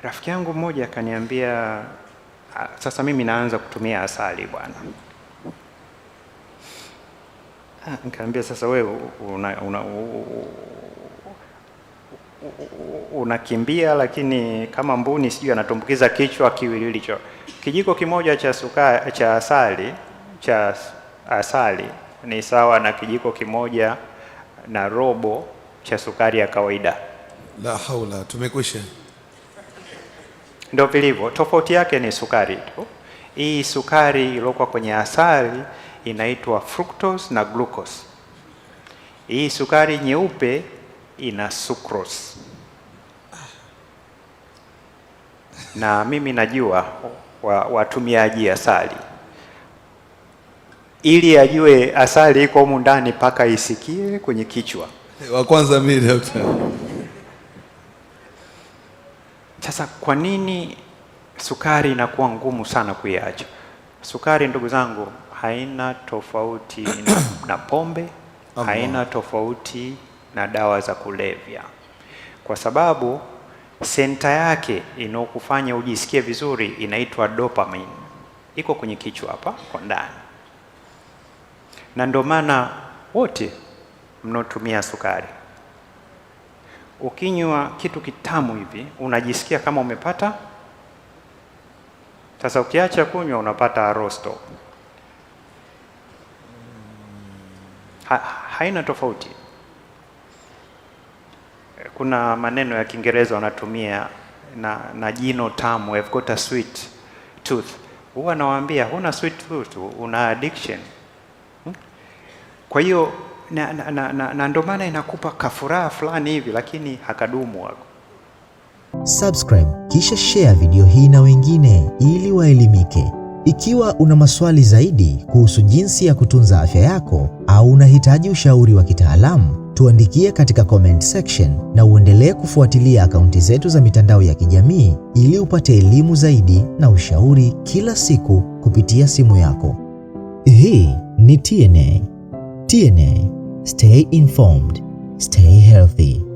Rafiki yangu mmoja akaniambia, sasa mimi naanza kutumia asali bwana. Nikamwambia, sasa wewe unakimbia lakini kama mbuni sijui anatumbukiza kichwa kiwilicho. Kijiko kimoja cha asali ni sawa na kijiko kimoja na robo cha sukari ya kawaida. La haula, tumekwisha. Ndio vilivyo, tofauti yake ni sukari tu. Hii sukari iliyokuwa kwenye asali inaitwa fructose na glucose. Hii sukari nyeupe ina sucrose. Na mimi najua watumiaji asali, ili ajue asali iko humu ndani paka isikie kwenye kichwa. Wa kwanza mimi daktari. Sasa kwa nini sukari inakuwa ngumu sana kuiacha? Sukari ndugu zangu haina tofauti na pombe, haina tofauti na dawa za kulevya. Kwa sababu senta yake inokufanya ujisikie vizuri inaitwa dopamine. Iko kwenye kichwa hapa kwa ndani. Na ndio maana wote mnaotumia sukari, ukinywa kitu kitamu hivi unajisikia kama umepata. Sasa ukiacha kunywa unapata arosto. Haina tofauti. Kuna maneno ya Kiingereza wanatumia na jino tamu, I've got a sweet tooth. Huwa nawaambia huna sweet tooth, una addiction. Kwa hiyo na ndio maana inakupa kafuraha fulani hivi lakini hakadumu wako. Subscribe kisha share video hii na wengine ili waelimike. Ikiwa una maswali zaidi kuhusu jinsi ya kutunza afya yako au unahitaji ushauri wa kitaalamu, tuandikie katika comment section na uendelee kufuatilia akaunti zetu za mitandao ya kijamii ili upate elimu zaidi na ushauri kila siku kupitia simu yako. Hii ni TNA. TNA, stay informed, stay healthy.